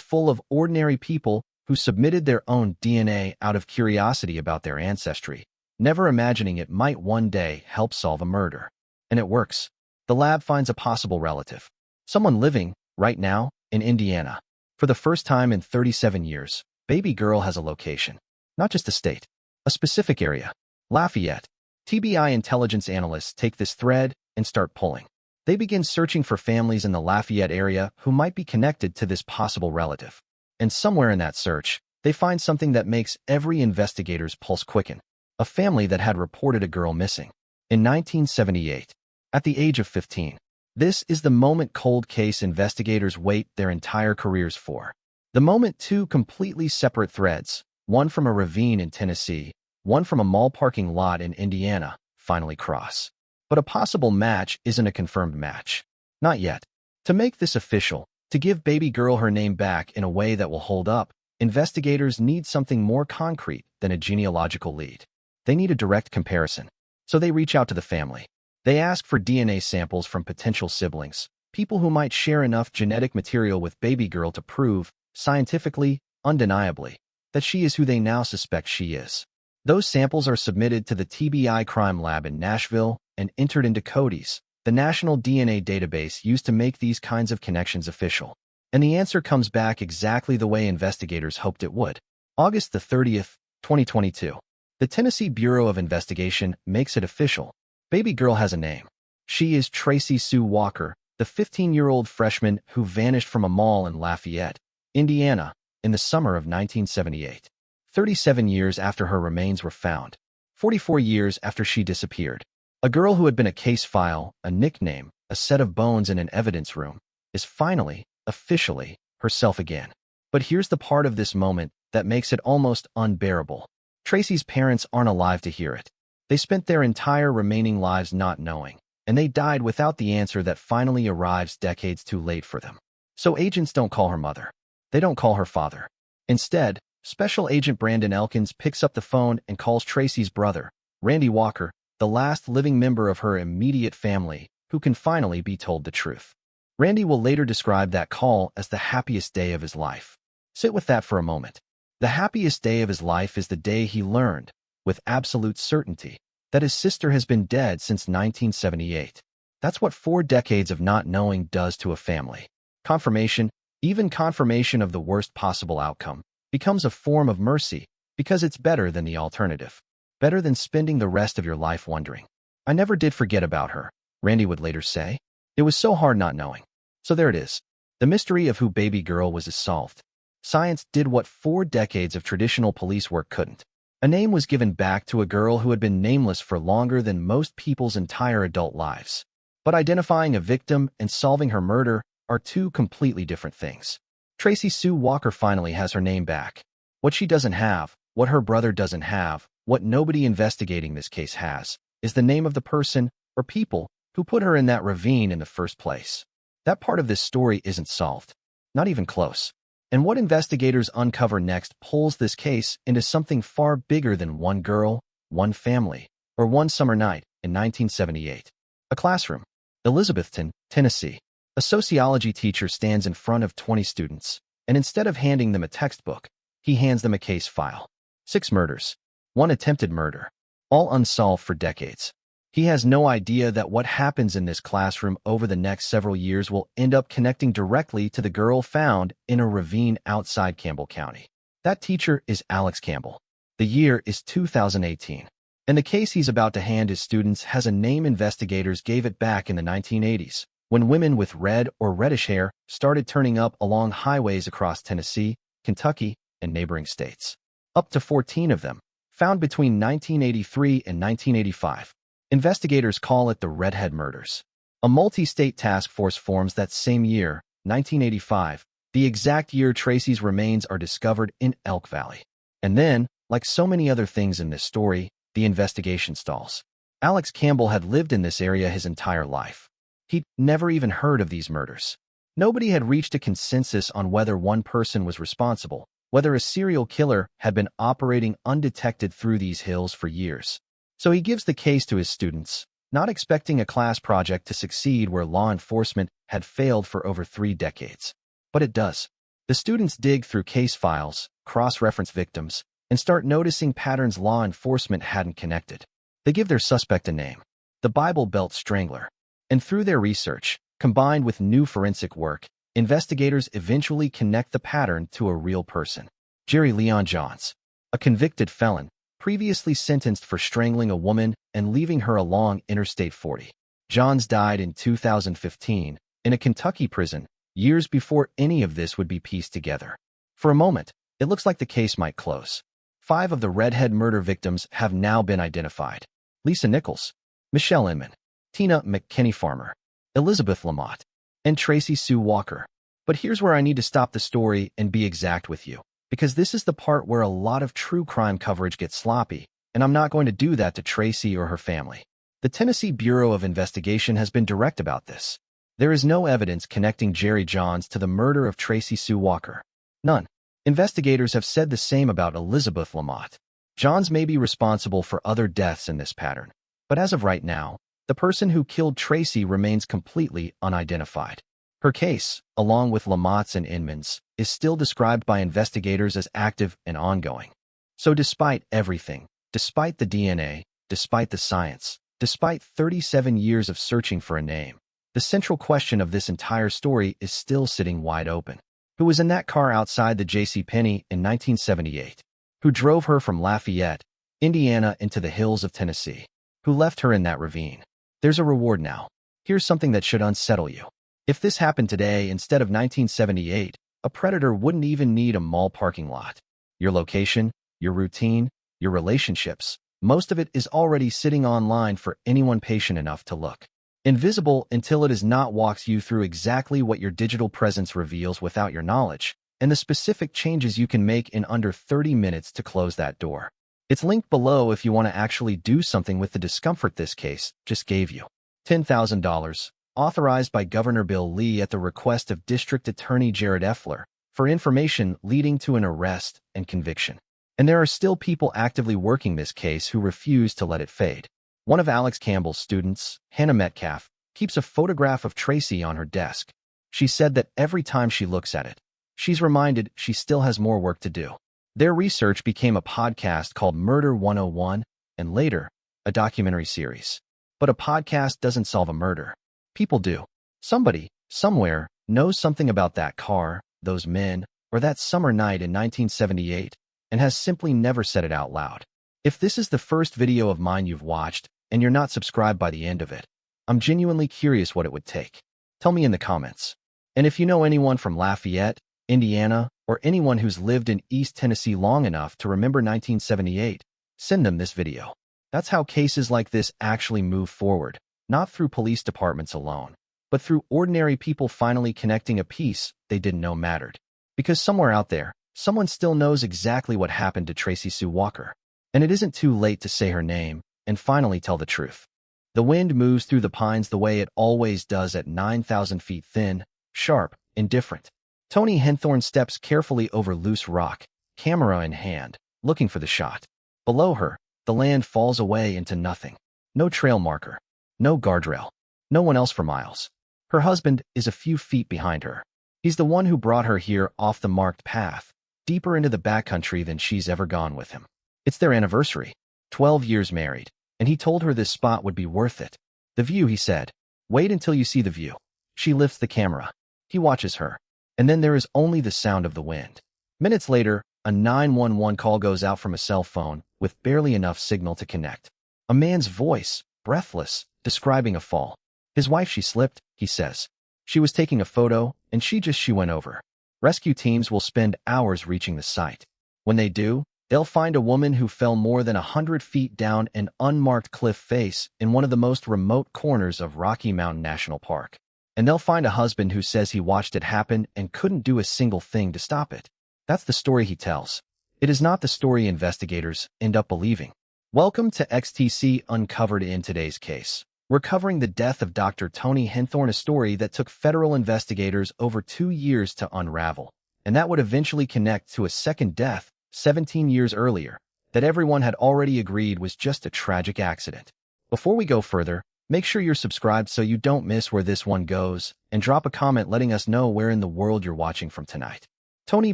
full of ordinary people who submitted their own DNA out of curiosity about their ancestry, never imagining it might one day help solve a murder. And it works. The lab finds a possible relative, someone living, right now, in Indiana. For the first time in 37 years, baby girl has a location. Not just a state, a specific area. Lafayette. TBI intelligence analysts take this thread and start pulling. They begin searching for families in the Lafayette area who might be connected to this possible relative. And somewhere in that search, they find something that makes every investigator's pulse quicken. A family that had reported a girl missing. In 1978, at the age of 15. This is the moment cold case investigators wait their entire careers for. The moment 2 completely separate threads, one from a ravine in Tennessee, one from a mall parking lot in Indiana, finally cross. But a possible match isn't a confirmed match. Not yet. To make this official, to give baby girl her name back in a way that will hold up, investigators need something more concrete than a genealogical lead. They need a direct comparison. So they reach out to the family. They ask for DNA samples from potential siblings, people who might share enough genetic material with baby girl to prove, scientifically, undeniably, that she is who they now suspect she is. Those samples are submitted to the TBI crime lab in Nashville and entered into CODIS, the national DNA database used to make these kinds of connections official. And the answer comes back exactly the way investigators hoped it would. August the 30th, 2022. The Tennessee Bureau of Investigation makes it official. Baby girl has a name. She is Tracy Sue Walker, the 15-year-old freshman who vanished from a mall in Lafayette, Indiana, in the summer of 1978. 37 years after her remains were found. 44 years after she disappeared. A girl who had been a case file, a nickname, a set of bones in an evidence room, is finally, officially, herself again. But here's the part of this moment that makes it almost unbearable. Tracy's parents aren't alive to hear it. They spent their entire remaining lives not knowing, and they died without the answer that finally arrives decades too late for them. So agents don't call her mother. They don't call her father. Instead, Special Agent Brandon Elkins picks up the phone and calls Tracy's brother, Randy Walker, the last living member of her immediate family, who can finally be told the truth. Randy will later describe that call as the happiest day of his life. Sit with that for a moment. The happiest day of his life is the day he learned, with absolute certainty, that his sister has been dead since 1978. That's what 4 decades of not knowing does to a family. Confirmation, even confirmation of the worst possible outcome, becomes a form of mercy because it's better than the alternative. Better than spending the rest of your life wondering. I never did forget about her, Randy would later say. It was so hard not knowing. So there it is. The mystery of who baby girl was is solved. Science did what 4 decades of traditional police work couldn't. A name was given back to a girl who had been nameless for longer than most people's entire adult lives. But identifying a victim and solving her murder are 2 completely different things. Tracy Sue Walker finally has her name back. What she doesn't have, what her brother doesn't have, what nobody investigating this case has, is the name of the person, or people, who put her in that ravine in the first place. That part of this story isn't solved. Not even close. And what investigators uncover next pulls this case into something far bigger than one girl, one family, or one summer night in 1978. A classroom. Elizabethton, Tennessee. A sociology teacher stands in front of 20 students, and instead of handing them a textbook, he hands them a case file. 6 murders. 1 attempted murder. All unsolved for decades. He has no idea that what happens in this classroom over the next several years will end up connecting directly to the girl found in a ravine outside Campbell County. That teacher is Alex Campbell. The year is 2018. And the case he's about to hand his students has a name. Investigators gave it back in the 1980s, when women with red or reddish hair started turning up along highways across Tennessee, Kentucky, and neighboring states. Up to 14 of them, found between 1983 and 1985. Investigators call it the Redhead Murders. A multi-state task force forms that same year, 1985, the exact year Tracy's remains are discovered in Elk Valley. And then, like so many other things in this story, the investigation stalls. Alex Campbell had lived in this area his entire life. He'd never even heard of these murders. Nobody had reached a consensus on whether one person was responsible, whether a serial killer had been operating undetected through these hills for years. So he gives the case to his students, not expecting a class project to succeed where law enforcement had failed for over 3 decades. But it does. The students dig through case files, cross-reference victims, and start noticing patterns law enforcement hadn't connected. They give their suspect a name, the Bible Belt Strangler. And through their research, combined with new forensic work, investigators eventually connect the pattern to a real person. Jerry Leon Johns, a convicted felon, previously sentenced for strangling a woman and leaving her along Interstate 40. Johns died in 2015 in a Kentucky prison, years before any of this would be pieced together. For a moment, it looks like the case might close. 5 of the Redhead murder victims have now been identified. Lisa Nichols, Michelle Inman, Tina McKinney Farmer, Elizabeth Lamott, and Tracy Sue Walker. But here's where I need to stop the story and be exact with you, because this is the part where a lot of true crime coverage gets sloppy, and I'm not going to do that to Tracy or her family. The Tennessee Bureau of Investigation has been direct about this. There is no evidence connecting Jerry Johns to the murder of Tracy Sue Walker. None. Investigators have said the same about Elizabeth Lamott. Johns may be responsible for other deaths in this pattern, but as of right now, the person who killed Tracy remains completely unidentified. Her case, along with Lamott's and Inman's, is still described by investigators as active and ongoing. So despite everything, despite the DNA, despite the science, despite 37 years of searching for a name, the central question of this entire story is still sitting wide open. Who was in that car outside the JCPenney in 1978? Who drove her from Lafayette, Indiana into the hills of Tennessee? Who left her in that ravine? There's a reward now. Here's something that should unsettle you. If this happened today instead of 1978, a predator wouldn't even need a mall parking lot. Your location, your routine, your relationships, most of it is already sitting online for anyone patient enough to look. Invisible until it is not, walks you through exactly what your digital presence reveals without your knowledge, and the specific changes you can make in under 30 minutes to close that door. It's linked below if you want to actually do something with the discomfort this case just gave you. $10,000, authorized by Governor Bill Lee at the request of District Attorney Jared Effler, for information leading to an arrest and conviction. And there are still people actively working this case who refuse to let it fade. One of Alex Campbell's students, Hannah Metcalf, keeps a photograph of Tracy on her desk. She said that every time she looks at it, she's reminded she still has more work to do. Their research became a podcast called Murder 101, and later, a documentary series. But a podcast doesn't solve a murder. People do. Somebody, somewhere, knows something about that car, those men, or that summer night in 1978, and has simply never said it out loud. If this is the first video of mine you've watched, and you're not subscribed by the end of it, I'm genuinely curious what it would take. Tell me in the comments. And if you know anyone from Lafayette, Indiana, or anyone who's lived in East Tennessee long enough to remember 1978, send them this video. That's how cases like this actually move forward, not through police departments alone, but through ordinary people finally connecting a piece they didn't know mattered. Because somewhere out there, someone still knows exactly what happened to Tracy Sue Walker. And it isn't too late to say her name and finally tell the truth. The wind moves through the pines the way it always does at 9,000 feet, thin, sharp, indifferent. Tony Henthorne steps carefully over loose rock, camera in hand, looking for the shot. Below her, the land falls away into nothing. No trail marker, no guardrail, no one else for miles. Her husband is a few feet behind her. He's the one who brought her here off the marked path, deeper into the backcountry than she's ever gone with him. It's their anniversary, 12 years married, and he told her this spot would be worth it. The view, he said. Wait until you see the view. She lifts the camera. He watches her. And then there is only the sound of the wind. Minutes later, a 911 call goes out from a cell phone with barely enough signal to connect. A man's voice, breathless, describing a fall. His wife, she slipped, he says. She was taking a photo, and she went over. Rescue teams will spend hours reaching the site. When they do, they'll find a woman who fell more than 100 feet down an unmarked cliff face in one of the most remote corners of Rocky Mountain National Park. And they'll find a husband who says he watched it happen and couldn't do a single thing to stop it. That's the story he tells. It is not the story investigators end up believing. Welcome to XTC Uncovered. In today's case, we're covering the death of Dr. Tony Henthorne, a story that took federal investigators over 2 years to unravel, and that would eventually connect to a second death 17 years earlier that everyone had already agreed was just a tragic accident. Before we go further, make sure you're subscribed so you don't miss where this one goes, and drop a comment letting us know where in the world you're watching from tonight. Toni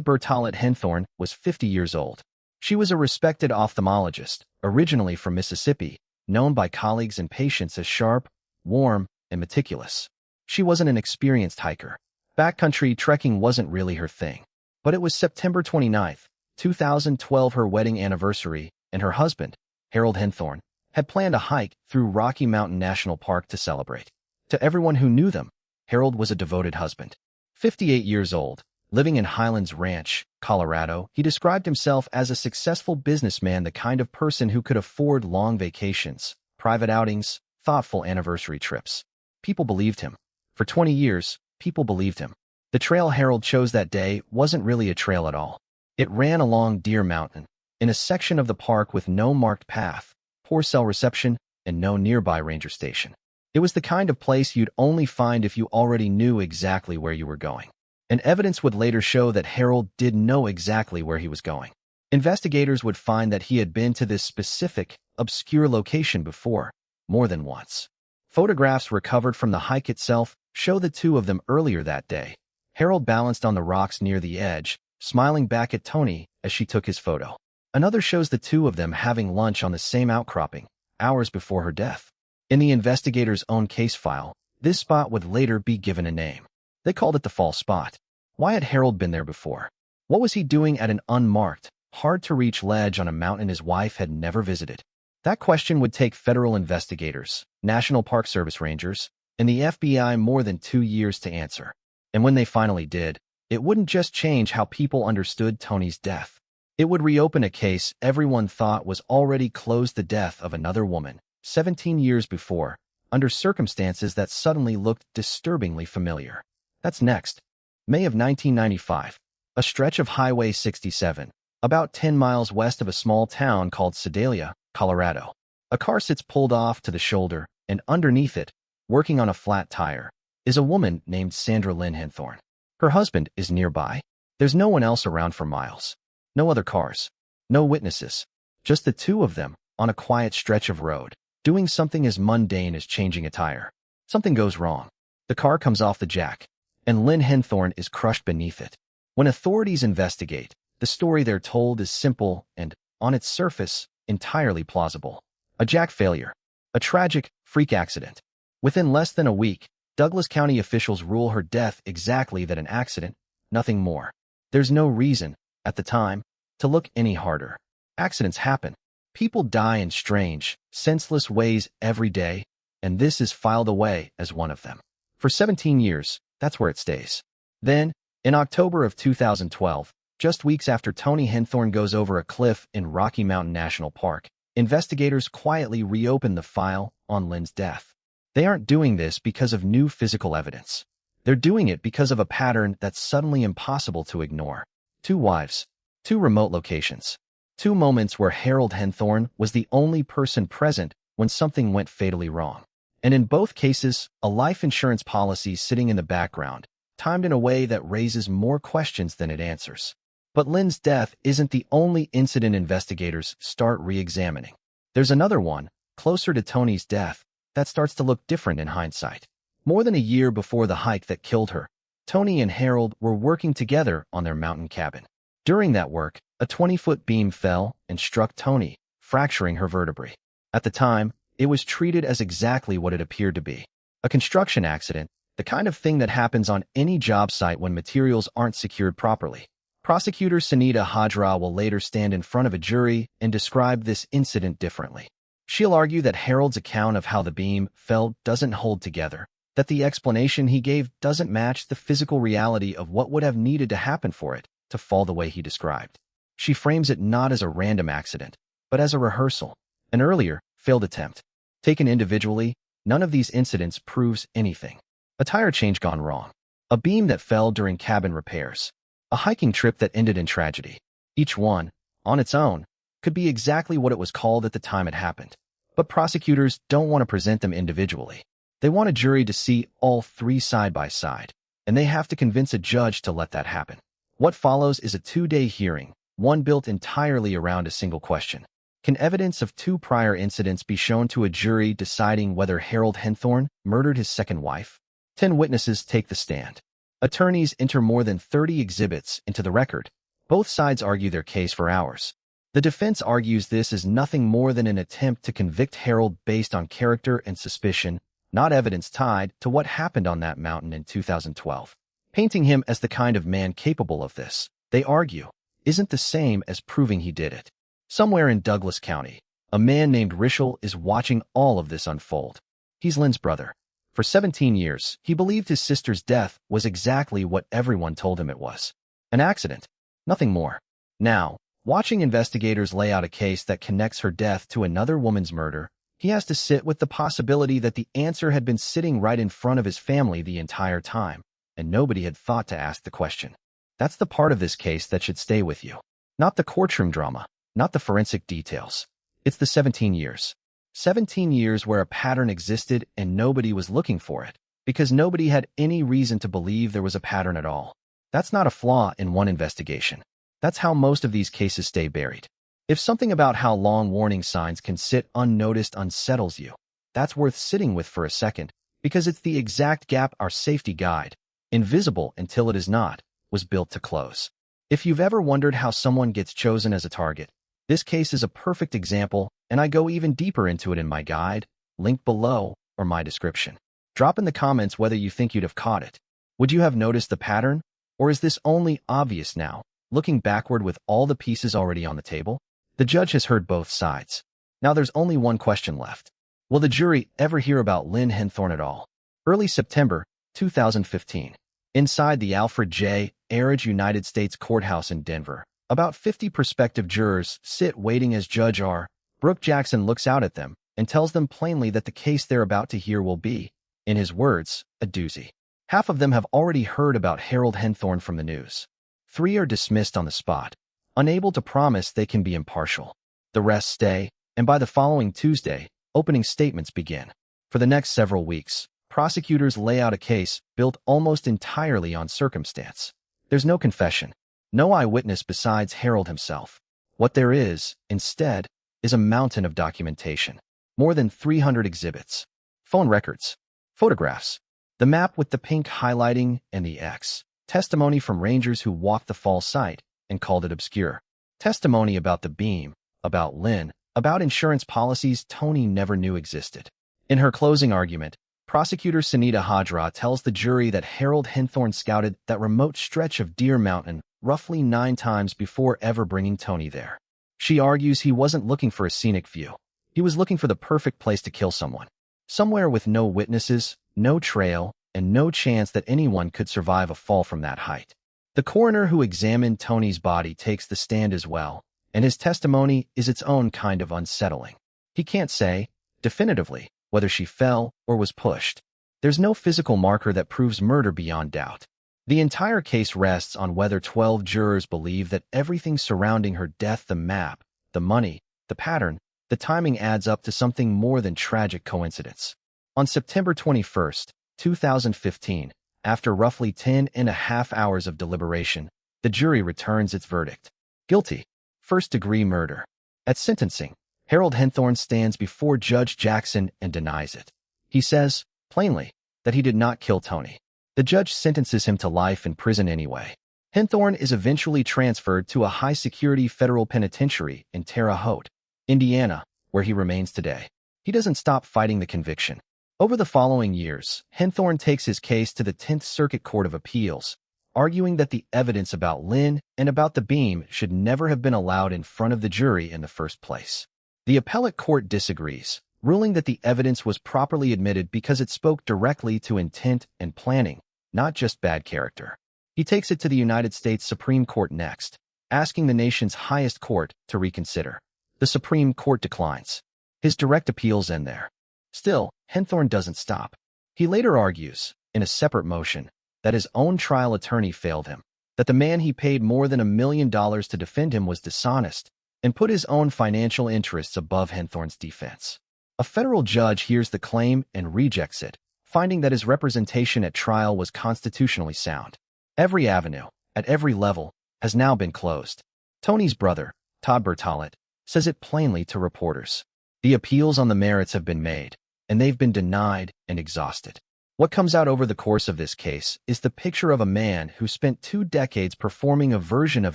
Bertollet Henthorne was 50 years old. She was a respected ophthalmologist, originally from Mississippi, known by colleagues and patients as sharp, warm, and meticulous. She wasn't an experienced hiker. Backcountry trekking wasn't really her thing. But it was September 29th, 2012, her wedding anniversary, and her husband, Harold Henthorne, had planned a hike through Rocky Mountain National Park to celebrate. To everyone who knew them, Harold was a devoted husband. 58 years old, living in Highlands Ranch, Colorado, he described himself as a successful businessman, the kind of person who could afford long vacations, private outings, thoughtful anniversary trips. People believed him. For 20 years, people believed him. The trail Harold chose that day wasn't really a trail at all. It ran along Deer Mountain, in a section of the park with no marked path, poor cell reception, and no nearby ranger station. It was the kind of place you'd only find if you already knew exactly where you were going. And evidence would later show that Harold did know exactly where he was going. Investigators would find that he had been to this specific, obscure location before, more than once. Photographs recovered from the hike itself show the two of them earlier that day. Harold balanced on the rocks near the edge, smiling back at Toni as she took his photo. Another shows the two of them having lunch on the same outcropping, hours before her death. In the investigators' own case file, this spot would later be given a name. They called it the Fall Spot. Why had Harold been there before? What was he doing at an unmarked, hard-to-reach ledge on a mountain his wife had never visited? That question would take federal investigators, National Park Service rangers, and the FBI more than 2 years to answer. And when they finally did, it wouldn't just change how people understood Tony's death. It would reopen a case everyone thought was already closed: the death of another woman, 17 years before, under circumstances that suddenly looked disturbingly familiar. That's next. May of 1995. A stretch of Highway 67, about 10 miles west of a small town called Sedalia, Colorado. A car sits pulled off to the shoulder, and underneath it, working on a flat tire, is a woman named Sandra Lynn Henthorne. Her husband is nearby. There's no one else around for miles. No other cars. No witnesses. Just the two of them, on a quiet stretch of road, doing something as mundane as changing a tire. Something goes wrong. The car comes off the jack, and Lynn Henthorne is crushed beneath it. When authorities investigate, the story they're told is simple and, on its surface, entirely plausible. A jack failure. A tragic, freak accident. Within less than a week, Douglas County officials rule her death exactly that: an accident, nothing more. There's no reason, at the time, to look any harder. Accidents happen. People die in strange, senseless ways every day, and this is filed away as one of them. For 17 years, that's where it stays. Then, in October of 2012, just weeks after Tony Henthorne goes over a cliff in Rocky Mountain National Park, investigators quietly reopen the file on Lynn's death. They aren't doing this because of new physical evidence. They're doing it because of a pattern that's suddenly impossible to ignore. 2 wives, 2 remote locations, 2 moments where Harold Henthorne was the only person present when something went fatally wrong. And in both cases, a life insurance policy sitting in the background, timed in a way that raises more questions than it answers. But Lynn's death isn't the only incident investigators start re-examining. There's another one, closer to Toni's death, that starts to look different in hindsight. More than a year before the hike that killed her, Toni and Harold were working together on their mountain cabin. During that work, a 20-foot beam fell and struck Toni, fracturing her vertebrae. At the time, it was treated as exactly what it appeared to be. A construction accident, the kind of thing that happens on any job site when materials aren't secured properly. Prosecutor Sunita Hajra will later stand in front of a jury and describe this incident differently. She'll argue that Harold's account of how the beam fell doesn't hold together, that the explanation he gave doesn't match the physical reality of what would have needed to happen for it to fall the way he described. She frames it not as a random accident, but as a rehearsal, an earlier, failed attempt. Taken individually, none of these incidents proves anything. A tire change gone wrong, a beam that fell during cabin repairs, a hiking trip that ended in tragedy. Each one, on its own, could be exactly what it was called at the time it happened. But prosecutors don't want to present them individually. They want a jury to see all three side by side, and they have to convince a judge to let that happen. What follows is a 2-day hearing, one built entirely around a single question. Can evidence of 2 prior incidents be shown to a jury deciding whether Harold Henthorne murdered his second wife? 10 witnesses take the stand. Attorneys enter more than 30 exhibits into the record. Both sides argue their case for hours. The defense argues this is nothing more than an attempt to convict Harold based on character and suspicion, not evidence tied to what happened on that mountain in 2012. Painting him as the kind of man capable of this, they argue, isn't the same as proving he did it. Somewhere in Douglas County, a man named Rishel is watching all of this unfold. He's Lynn's brother. For 17 years, he believed his sister's death was exactly what everyone told him it was. An accident. Nothing more. Now, watching investigators lay out a case that connects her death to another woman's murder, he has to sit with the possibility that the answer had been sitting right in front of his family the entire time, and nobody had thought to ask the question. That's the part of this case that should stay with you. Not the courtroom drama, not the forensic details. It's the 17 years. 17 years where a pattern existed and nobody was looking for it, because nobody had any reason to believe there was a pattern at all. That's not a flaw in one investigation. That's how most of these cases stay buried. If something about how long warning signs can sit unnoticed unsettles you, that's worth sitting with for a second, because it's the exact gap our safety guide, invisible until it is not, was built to close. If you've ever wondered how someone gets chosen as a target, this case is a perfect example, and I go even deeper into it in my guide, linked below, or my description. Drop in the comments whether you think you'd have caught it. Would you have noticed the pattern? Or is this only obvious now, looking backward with all the pieces already on the table? The judge has heard both sides. Now there's only one question left. Will the jury ever hear about Lynn Henthorne at all? Early September 2015. Inside the Alfred J. Arridge United States Courthouse in Denver, about 50 prospective jurors sit waiting as Judge R. Brooke Jackson looks out at them and tells them plainly that the case they're about to hear will be, in his words, a doozy. Half of them have already heard about Harold Henthorne from the news. 3 are dismissed on the spot, unable to promise they can be impartial. The rest stay, and by the following Tuesday, opening statements begin. For the next several weeks, prosecutors lay out a case built almost entirely on circumstance. There's no confession, no eyewitness besides Harold himself. What there is, instead, is a mountain of documentation. More than 300 exhibits, phone records, photographs, the map with the pink highlighting and the X, testimony from rangers who walked the fall site and called it obscure, testimony about the beam, about Lynn, about insurance policies Toni never knew existed. In her closing argument, prosecutor Sunita Hajra tells the jury that Harold Henthorne scouted that remote stretch of Deer Mountain roughly 9 times before ever bringing Toni there. She argues he wasn't looking for a scenic view. He was looking for the perfect place to kill someone. Somewhere with no witnesses, no trail, and no chance that anyone could survive a fall from that height. The coroner who examined Toni's body takes the stand as well, and his testimony is its own kind of unsettling. He can't say, definitively, whether she fell or was pushed. There's no physical marker that proves murder beyond doubt. The entire case rests on whether 12 jurors believe that everything surrounding her death, the map, the money, the pattern, the timing adds up to something more than tragic coincidence. On September 21, 2015, After roughly 10.5 hours of deliberation, the jury returns its verdict. Guilty. First-degree murder. At sentencing, Harold Henthorne stands before Judge Jackson and denies it. He says, plainly, that he did not kill Tony. The judge sentences him to life in prison anyway. Henthorne is eventually transferred to a high-security federal penitentiary in Terre Haute, Indiana, where he remains today. He doesn't stop fighting the conviction. Over the following years, Henthorne takes his case to the 10th Circuit Court of Appeals, arguing that the evidence about Lynn and about the beam should never have been allowed in front of the jury in the first place. The appellate court disagrees, ruling that the evidence was properly admitted because it spoke directly to intent and planning, not just bad character. He takes it to the United States Supreme Court next, asking the nation's highest court to reconsider. The Supreme Court declines. His direct appeals end there. Still, Henthorne doesn't stop. He later argues, in a separate motion, that his own trial attorney failed him, that the man he paid more than $1 million to defend him was dishonest, and put his own financial interests above Henthorne's defense. A federal judge hears the claim and rejects it, finding that his representation at trial was constitutionally sound. Every avenue, at every level, has now been closed. Tony's brother, Todd Bertolet, says it plainly to reporters. The appeals on the merits have been made, and they've been denied and exhausted. What comes out over the course of this case is the picture of a man who spent 2 decades performing a version of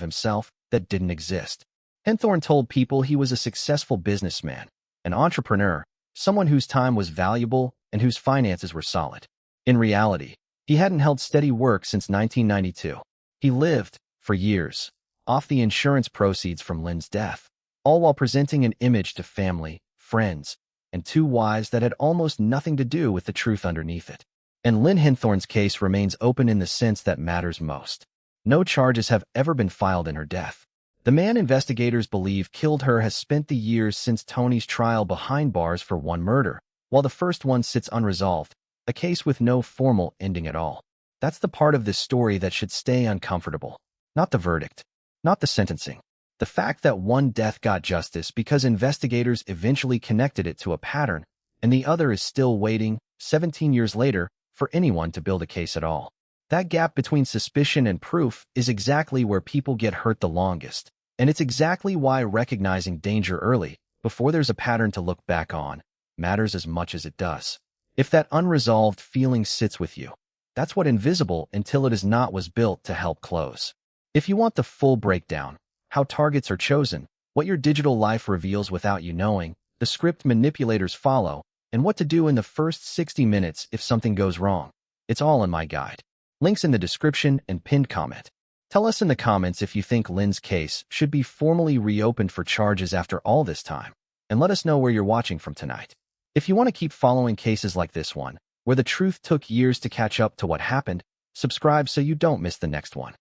himself that didn't exist. Henthorne told people he was a successful businessman, an entrepreneur, someone whose time was valuable and whose finances were solid. In reality, he hadn't held steady work since 1992. He lived, for years, off the insurance proceeds from Lynn's death, all while presenting an image to family, friends, and 2 wives that had almost nothing to do with the truth underneath it. And Lynn Henthorne's case remains open in the sense that matters most. No charges have ever been filed in her death. The man investigators believe killed her has spent the years since Tony's trial behind bars for 1 murder, while the first one sits unresolved, a case with no formal ending at all. That's the part of this story that should stay uncomfortable. Not the verdict, not the sentencing. The fact that one death got justice because investigators eventually connected it to a pattern, and the other is still waiting, 17 years later, for anyone to build a case at all. That gap between suspicion and proof is exactly where people get hurt the longest, and it's exactly why recognizing danger early, before there's a pattern to look back on, matters as much as it does. If that unresolved feeling sits with you, that's what Invisible Until It Is Not was built to help close. If you want the full breakdown, how targets are chosen, what your digital life reveals without you knowing, the script manipulators follow, and what to do in the first 60 minutes if something goes wrong, it's all in my guide. Links in the description and pinned comment. Tell us in the comments if you think Lynn's case should be formally reopened for charges after all this time, and let us know where you're watching from tonight. If you want to keep following cases like this one, where the truth took years to catch up to what happened, subscribe so you don't miss the next one.